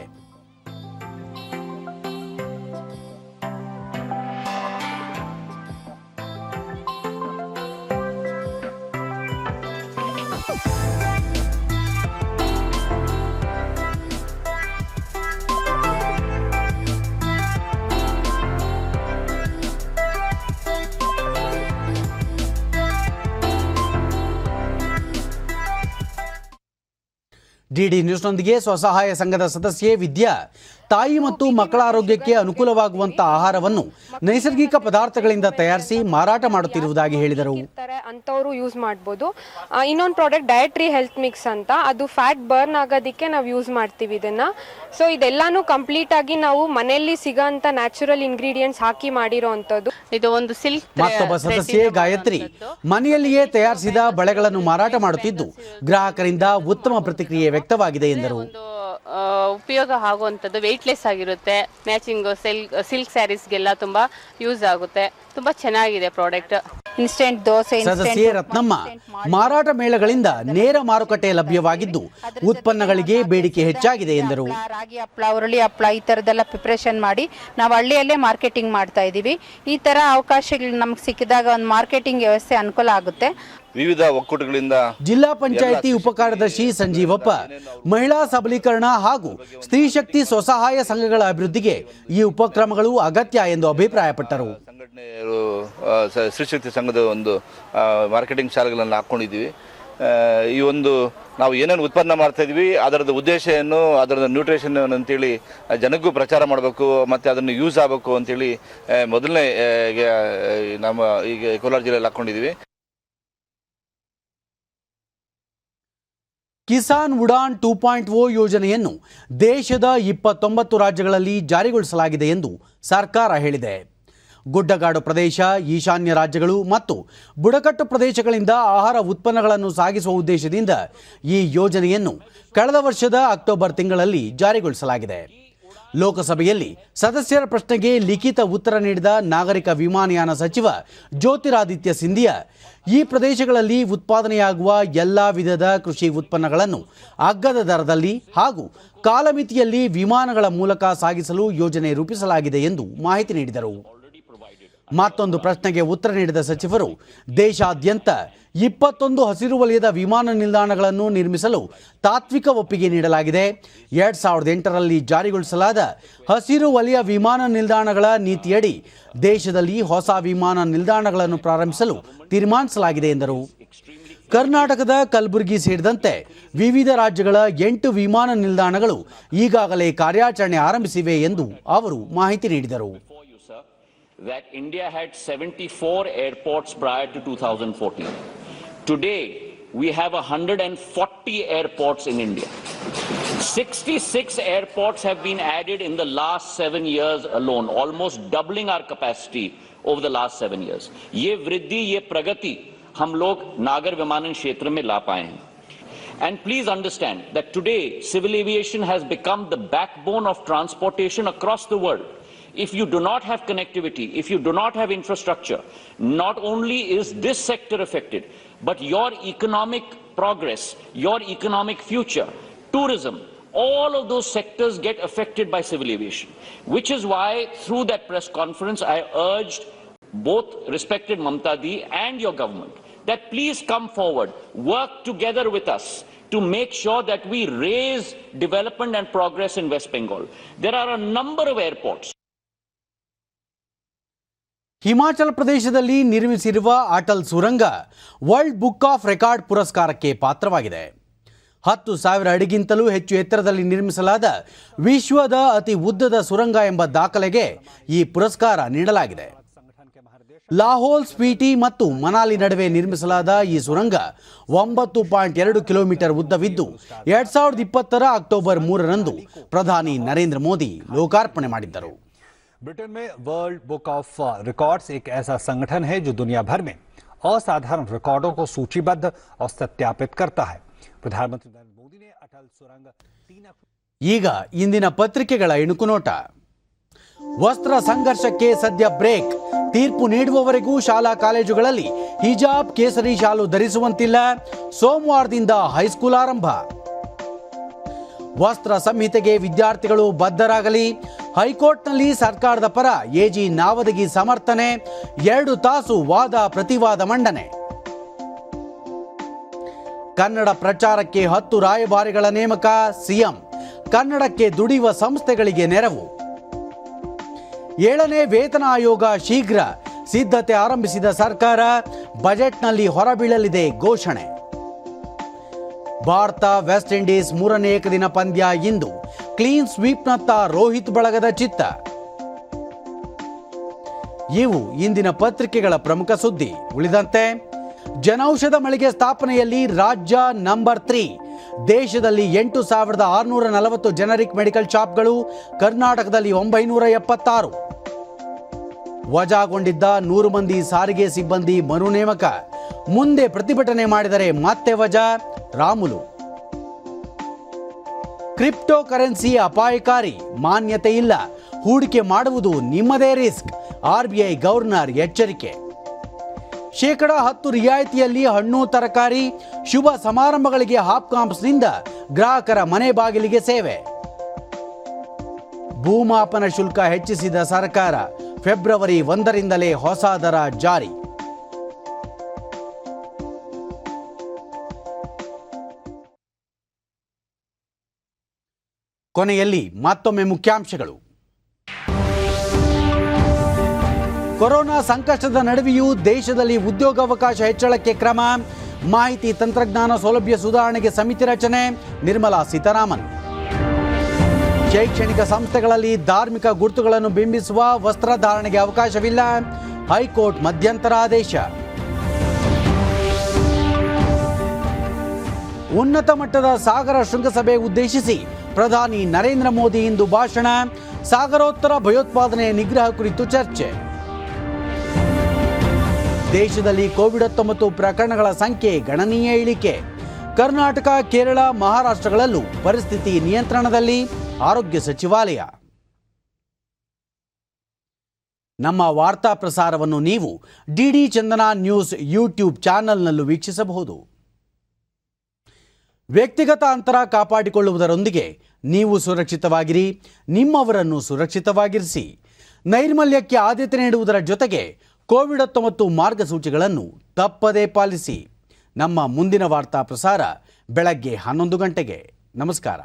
ಡಿಡಿ ನ್ಯೂಸ್ನೊಂದಿಗೆ ಸ್ವಸಹಾಯ ಸಂಘದ ಸದಸ್ಯೆ ವಿದ್ಯಾ ತಾಯಿ ಮತ್ತು ಮಕ್ಕಳ ಆರೋಗ್ಯಕ್ಕೆ ಅನುಕೂಲವಾಗುವಂತ ಆಹಾರವನ್ನು ನೈಸರ್ಗಿಕ ಪದಾರ್ಥಗಳಿಂದ ತಯಾರಿಸಿ ಮಾರಾಟ ಮಾಡುತ್ತಿರುವುದಾಗಿ ಹೇಳಿದರು. ಅಂತವರು ಯೂಸ್ ಮಾಡಬಹುದು. ಇನ್ನೊಂದು ಪ್ರಾಡಕ್ಟ್ ಡಯಟ್ರಿ ಹೆಲ್ತ್ ಮಿಕ್ಸ್ ಅಂತ, ಅದು ಫ್ಯಾಟ್ ಬರ್ನ್ ಆಗೋದಕ್ಕೆ ನಾವು ಯೂಸ್ ಮಾಡ್ತೀವಿ ಇದನ್ನ. ಸೊ ಇದೆಲ್ಲಾನು ಕಂಪ್ಲೀಟ್ ಆಗಿ ನಾವು ಮನೆಯಲ್ಲಿ ಸಿಗೋಂತ ನ್ಯಾಚುರಲ್ ಇಂಗ್ರೀಡಿಯೆಂಟ್ಸ್ ಹಾಕಿ ಮಾಡಿರೋ ಅಂಥದ್ದು. ಇದು ಒಂದು ಸಿಲ್ಕ್. ಮತ್ತೊಬ್ಬ ಸದಸ್ಯೆ ಗಾಯತ್ರಿ ಮನೆಯಲ್ಲಿಯೇ ತಯಾರಿಸಿದ ಬಳೆಗಳನ್ನು ಮಾರಾಟ ಮಾಡುತ್ತಿದ್ದು ಗ್ರಾಹಕರಿಂದ ಉತ್ತಮ ಪ್ರತಿಕ್ರಿಯೆ ವ್ಯಕ್ತವಾಗಿದೆ ಎಂದರು. ಉಪಯೋಗ ಆಗುವಂಥದ್ದು, ವೆಯ್ಟ್ಲೆಸ್ ಆಗಿರುತ್ತೆ, ಮ್ಯಾಚಿಂಗ್ ಸಿಲ್ಕ್ ಸ್ಯಾರೀಸ್ಗೆಲ್ಲ ತುಂಬಾ ಯೂಸ್ ಆಗುತ್ತೆ. ತುಂಬಾ ಚೆನ್ನಾಗಿದೆ ಪ್ರಾಡಕ್ಟ್. ಇನ್ಸ್ಟೆಂಟ್ ದೋಸೆ. ಸದಸ್ಯೆ ರತ್ನಮ್ಮ ಮಾರಾಟ ಮೇಳಗಳಿಂದ ನೇರ ಮಾರುಕಟ್ಟೆ ಲಭ್ಯವಾಗಿದ್ದು ಉತ್ಪನ್ನಗಳಿಗೆ ಬೇಡಿಕೆ ಹೆಚ್ಚಾಗಿದೆ ಎಂದರು. ರಾಗಿ ಹಪ್ಪಳ, ಉರುಳಿ ಹಪ್ಪಳ ಈ ತರದೆಲ್ಲ ಪ್ರಿಪರೇಷನ್ ಮಾಡಿ ನಾವು ಹಳ್ಳಿಯಲ್ಲೇ ಮಾರ್ಕೆಟಿಂಗ್ ಮಾಡ್ತಾ ಇದೀವಿ. ಈ ತರ ಅವಕಾಶಗಳು ನಮ್ಗೆ ಸಿಕ್ಕಿದಾಗ ಒಂದು ಮಾರ್ಕೆಟಿಂಗ್ ವ್ಯವಸ್ಥೆ ಅನುಕೂಲ ಆಗುತ್ತೆ. ವಿವಿಧ ಒಕ್ಕೂಟಗಳಿಂದ ಜಿಲ್ಲಾ ಪಂಚಾಯಿತಿ ಉಪಕಾರ್ಯದರ್ಶಿ ಸಂಜೀವಪ್ಪ ಮಹಿಳಾ ಸಬಲೀಕರಣ ಹಾಗೂ ಸ್ತ್ರೀ ಶಕ್ತಿ ಸ್ವಸಹಾಯ ಸಂಘಗಳ ಅಭಿವೃದ್ಧಿಗೆ ಈ ಉಪಕ್ರಮಗಳು ಅಗತ್ಯ ಎಂದು ಅಭಿಪ್ರಾಯಪಟ್ಟರು. ಸಂಘಟನೆಯರು ಸ್ತ್ರೀ ಶಕ್ತಿ ಸಂಘದ ಒಂದು ಮಾರ್ಕೆಟಿಂಗ್ ಶಾಲೆಗಳನ್ನು ಹಾಕ್ಕೊಂಡಿದ್ದೀವಿ. ಈ ಒಂದು ನಾವು ಏನೇನು ಉತ್ಪನ್ನ ಮಾಡ್ತಾ ಇದ್ವಿ ಅದರದ ಉದ್ದೇಶ ಏನು, ಅದರದ ನ್ಯೂಟ್ರಿಷನ್ ಅಂತೇಳಿ ಜನಕ್ಕೂ ಪ್ರಚಾರ ಮಾಡಬೇಕು ಮತ್ತು ಅದನ್ನು ಯೂಸ್ ಆಗಬೇಕು ಅಂತೇಳಿ ಮೊದಲನೇ ನಮ್ಮ ಈಗ ಕೋಲಾರ ಜಿಲ್ಲೆಯಲ್ಲಿ ಹಾಕ್ಕೊಂಡಿದ್ದೀವಿ. ಕಿಸಾನ್ ಉಡಾನ್ 2.0 ಯೋಜನೆಯನ್ನು ದೇಶದ 29 ರಾಜ್ಯಗಳಲ್ಲಿ ಜಾರಿಗೊಳಿಸಲಾಗಿದೆ ಎಂದು ಸರ್ಕಾರ ಹೇಳಿದೆ. ಗುಡ್ಡಗಾಡು ಪ್ರದೇಶ, ಈಶಾನ್ಯ ರಾಜ್ಯಗಳು ಮತ್ತು ಬುಡಕಟ್ಟು ಪ್ರದೇಶಗಳಿಂದ ಆಹಾರ ಉತ್ಪನ್ನಗಳನ್ನು ಸಾಗಿಸುವ ಉದ್ದೇಶದಿಂದ ಈ ಯೋಜನೆಯನ್ನು ಕಳೆದ ವರ್ಷದ ಅಕ್ಟೋಬರ್ ತಿಂಗಳಲ್ಲಿ ಜಾರಿಗೊಳಿಸಲಾಗಿದೆ. ಲೋಕಸಭೆಯಲ್ಲಿ ಸದಸ್ಯರ ಪ್ರಶ್ನೆಗೆ ಲಿಖಿತ ಉತ್ತರ ನೀಡಿದ ನಾಗರಿಕ ವಿಮಾನಯಾನ ಸಚಿವ ಜ್ಯೋತಿರಾದಿತ್ಯ ಸಿಂಧಿಯಾ ಈ ಪ್ರದೇಶಗಳಲ್ಲಿ ಉತ್ಪಾದನೆಯಾಗುವ ಎಲ್ಲ ವಿಧದ ಕೃಷಿ ಉತ್ಪನ್ನಗಳನ್ನು ಅಗ್ಗದ ದರದಲ್ಲಿ ಹಾಗೂ ಕಾಲಮಿತಿಯಲ್ಲಿ ವಿಮಾನಗಳ ಮೂಲಕ ಸಾಗಿಸಲು ಯೋಜನೆ ರೂಪಿಸಲಾಗಿದೆ ಎಂದು ಮಾಹಿತಿ ನೀಡಿದರು. ಮತ್ತೊಂದು ಪ್ರಶ್ನೆಗೆ ಉತ್ತರ ನೀಡಿದ ಸಚಿವರು ದೇಶಾದ್ಯಂತ 21 ಹಸಿರು ವಲಯದ ವಿಮಾನ ನಿಲ್ದಾಣಗಳನ್ನು ನಿರ್ಮಿಸಲು ತಾತ್ವಿಕ ಒಪ್ಪಿಗೆ ನೀಡಲಾಗಿದೆ. 2008ರಲ್ಲಿ ಜಾರಿಗೊಳಿಸಲಾದ ಹಸಿರು ವಲಯ ವಿಮಾನ ನಿಲ್ದಾಣಗಳ ನೀತಿಯಡಿ ದೇಶದಲ್ಲಿ ಹೊಸ ವಿಮಾನ ನಿಲ್ದಾಣಗಳನ್ನು ಪ್ರಾರಂಭಿಸಲು ತೀರ್ಮಾನಿಸಲಾಗಿದೆ ಎಂದರು. ಕರ್ನಾಟಕದ ಕಲಬುರಗಿ ಸೇರಿದಂತೆ ವಿವಿಧ ರಾಜ್ಯಗಳ 8 ವಿಮಾನ ನಿಲ್ದಾಣಗಳು ಈಗಾಗಲೇ ಕಾರ್ಯಾಚರಣೆ ಆರಂಭಿಸಿವೆ ಎಂದು ಅವರು ಮಾಹಿತಿ ನೀಡಿದರು. That India had 74 airports prior to 2014. Today, we have 140 airports in India. 66 airports have been added in the last 7 years alone, almost doubling our capacity over the last 7 years. ये वृद्धि, ये प्रगति हम लोग नागर विमानन क्षेत्र में ला पाए हैं. And please understand that today, civil aviation has become the backbone of transportation across the world. If you do not have connectivity, if you do not have infrastructure, not only is this sector affected, but your economic progress, your economic future, tourism, all of those sectors get affected by civil aviation. Which is why through that press conference, I urged both respected Mamta Di and your government that please come forward, work together with us to make sure that we raise development and progress in West Bengal. There are a number of airports. Himachal ಪ್ರದೇಶದಲ್ಲಿ ನಿರ್ಮಿಸಿರುವ ಅಟಲ್ ಸುರಂಗ world book of record ಪುರಸ್ಕಾರಕ್ಕೆ ಪಾತ್ರವಾಗಿದೆ. 10,000 ಅಡಿಗಿಂತಲೂ ಹೆಚ್ಚು ಎತ್ತರದಲ್ಲಿ ನಿರ್ಮಿಸಲಾದ ವಿಶ್ವದ ಅತಿ ಉದ್ದದ ಸುರಂಗ ಎಂಬ ದಾಖಲೆಗೆ ಈ ಪುರಸ್ಕಾರ ನೀಡಲಾಗಿದೆ. ಲಾಹೋಲ್, ಸ್ಪೀಟಿ ಮತ್ತು ಮನಾಲಿ ನಡುವೆ ನಿರ್ಮಿಸಲಾದ ಈ ಸುರಂಗ 9.2 ಕಿಲೋಮೀಟರ್ ಉದ್ದವಿದ್ದು 2020 ಅಕ್ಟೋಬರ್ 3ರಂದು ಪ್ರಧಾನಿ ನರೇಂದ್ರ ಮೋದಿ ಲೋಕಾರ್ಪಣೆ ಮಾಡಿದ್ದರು. ब्रिटेन में वर्ल्ड बुक ऑफ रिकॉर्ड्स एक ऐसा संगठन है जो दुनिया भर में असाधारण रिकॉर्डों को सूचीबद्ध और सत्यापित करता है. प्रधानमंत्री नरेंद्र मोदी ने अटल सुरंग 3 ಈಗ ಇಂದಿನ ಪತ್ರಿಕೆಗಳ ಇಣುಕುನೋಟ. ವಸ್ತ್ರ ಸಂಘರ್ಷಕ್ಕೆ ಸದ್ಯ ಬ್ರೇಕ್. ತೀರ್ಪು ನೀಡುವವರೆಗೂ ಶಾಲಾ ಕಾಲೇಜುಗಳಲ್ಲಿ ಹಿಜಾಬ್, ಕೇಸರಿ ಶಾಲು ಧರಿಸುವಂತಿಲ್ಲ. ಸೋಮವಾರದಿಂದ ಹೈಸ್ಕೂಲ್ ಆರಂಭ. ವಸ್ತ್ರ ಸಂಹಿತೆಗೆ ವಿದ್ಯಾರ್ಥಿಗಳು ಬದ್ಧರಾಗಲಿ. ಹೈಕೋರ್ಟ್ನಲ್ಲಿ ಸರ್ಕಾರದ ಪರ ಎಜಿ ನಾವದಗಿ ಸಮರ್ಥನೆ. 2 ತಾಸು ವಾದ ಪ್ರತಿವಾದ ಮಂಡನೆ. ಕನ್ನಡ ಪ್ರಚಾರಕ್ಕೆ 10 ರಾಯಭಾರಿಗಳ ನೇಮಕ. ಸಿಎಂ ಕನ್ನಡಕ್ಕೆ ದುಡಿಯುವ ಸಂಸ್ಥೆಗಳಿಗೆ ನೆರವು. 7ನೇ ವೇತನ ಆಯೋಗ ಶೀಘ್ರ. ಸಿದ್ಧತೆ ಆರಂಭಿಸಿದ ಸರ್ಕಾರ. ಬಜೆಟ್ನಲ್ಲಿ ಹೊರಬೀಳಲಿದೆ ಘೋಷಣೆ. ಭಾರತ ವೆಸ್ಟ್ ಇಂಡೀಸ್ 3ನೇ ಏಕದಿನ ಪಂದ್ಯ ಇಂದು. ಕ್ಲೀನ್ ಸ್ವೀಪ್ನತ್ತ ರೋಹಿತ್ ಬಳಗದ ಚಿತ್ತ. ಇವು ಇಂದಿನ ಪತ್ರಿಕೆಗಳ ಪ್ರಮುಖ ಸುದ್ದಿ. ಉಳಿದಂತೆ ಜನೌಷಧ ಮಳಿಗೆ ಸ್ಥಾಪನೆಯಲ್ಲಿ ರಾಜ್ಯ ನಂಬರ್ 3. ದೇಶದಲ್ಲಿ 8,640 ಜನರಿಕ್ ಮೆಡಿಕಲ್ ಶಾಪ್ಗಳು. ಕರ್ನಾಟಕದಲ್ಲಿ 976. ವಜಾಗೊಂಡಿದ್ದ 100 ಮಂದಿ ಸಾರಿಗೆ ಸಿಬ್ಬಂದಿ ಮರು ನೇಮಕ. ಮುಂದೆ ಪ್ರತಿಭಟನೆ ಮಾಡಿದರೆ ಮತ್ತೆ ವಜಾ. ರಾಮುಲು. ಕ್ರಿಪ್ಟೋ ಕರೆನ್ಸಿ ಅಪಾಯಕಾರಿ. ಮಾನ್ಯತೆ ಇಲ್ಲ. ಹೂಡಿಕೆ ಮಾಡುವುದು ನಿಮ್ಮದೇ ರಿಸ್ಕ್. ಆರ್ಬಿಐ ಗವರ್ನರ್ ಎಚ್ಚರಿಕೆ. 10% ರಿಯಾಯಿತಿಯಲ್ಲಿ ಹಣ್ಣು ತರಕಾರಿ. ಶುಭ ಸಮಾರಂಭಗಳಿಗೆ ಹಾಪ್ಕಾಮ್ಸ್ನಿಂದ ಗ್ರಾಹಕರ ಮನೆ ಬಾಗಿಲಿಗೆ ಸೇವೆ. ಭೂಮಾಪನ ಶುಲ್ಕ ಹೆಚ್ಚಿಸಿದ ಸರ್ಕಾರ. ಫೆಬ್ರವರಿ 1ರಿಂದಲೇ ಹೊಸ ದರ ಜಾರಿ. ಕೊನೆಯಲ್ಲಿ ಮತ್ತೊಮ್ಮೆ ಮುಖ್ಯಾಂಶಗಳು. ಕೊರೋನಾ ಸಂಕಷ್ಟದ ನಡುವೆಯೂ ದೇಶದಲ್ಲಿ ಉದ್ಯೋಗಾವಕಾಶ ಹೆಚ್ಚಳಕ್ಕೆ ಕ್ರಮ. ಮಾಹಿತಿ ತಂತ್ರಜ್ಞಾನ ಸೌಲಭ್ಯ ಸುಧಾರಣೆಗೆ ಸಮಿತಿ ರಚನೆ. ನಿರ್ಮಲಾ ಸೀತಾರಾಮನ್. ಶೈಕ್ಷಣಿಕ ಸಂಸ್ಥೆಗಳಲ್ಲಿ ಧಾರ್ಮಿಕ ಗುರುತುಗಳನ್ನು ಬಿಂಬಿಸುವ ವಸ್ತ್ರಧಾರಣೆಗೆ ಅವಕಾಶವಿಲ್ಲ. ಹೈಕೋರ್ಟ್ ಮಧ್ಯಂತರ ಆದೇಶ. ಉನ್ನತ ಮಟ್ಟದ ಸಾಗರ ಶೃಂಗಸಭೆ ಉದ್ದೇಶಿಸಿ ಪ್ರಧಾನಿ ನರೇಂದ್ರ ಮೋದಿ ಇಂದು ಭಾಷಣ. ಸಾಗರೋತ್ತರ ಭಯೋತ್ಪಾದನೆ ನಿಗ್ರಹ ಕುರಿತು ಚರ್ಚೆ. ದೇಶದಲ್ಲಿ ಕೋವಿಡ್-19 ಪ್ರಕರಣಗಳ ಸಂಖ್ಯೆ ಗಣನೀಯ ಇಳಿಕೆ. ಕರ್ನಾಟಕ, ಕೇರಳ, ಮಹಾರಾಷ್ಟ್ರಗಳಲ್ಲೂ ಪರಿಸ್ಥಿತಿ ನಿಯಂತ್ರಣದಲ್ಲಿ. ಆರೋಗ್ಯ ಸಚಿವಾಲಯ. ನಮ್ಮ ವಾರ್ತಾ ಪ್ರಸಾರವನ್ನು ನೀವು ಡಿಡಿ ಚಂದನ ನ್ಯೂಸ್ ಯೂಟ್ಯೂಬ್ ಚಾನೆಲ್ನಲ್ಲೂ ವೀಕ್ಷಿಸಬಹುದು. ವ್ಯಕ್ತಿಗತ ಅಂತರ ಕಾಪಾಡಿಕೊಳ್ಳುವುದರೊಂದಿಗೆ ನೀವು ಸುರಕ್ಷಿತವಾಗಿರಿ, ನಿಮ್ಮವರನ್ನು ಸುರಕ್ಷಿತವಾಗಿರಿಸಿ. ನೈರ್ಮಲ್ಯಕ್ಕೆ ಆದ್ಯತೆ ನೀಡುವುದರ ಜೊತೆಗೆ ಕೋವಿಡ್-19 ಮಾರ್ಗಸೂಚಿಗಳನ್ನು ತಪ್ಪದೇ ಪಾಲಿಸಿ. ನಮ್ಮ ಮುಂದಿನ ವಾರ್ತಾ ಪ್ರಸಾರ ಬೆಳಗ್ಗೆ 11 ಗಂಟೆಗೆ. ನಮಸ್ಕಾರ.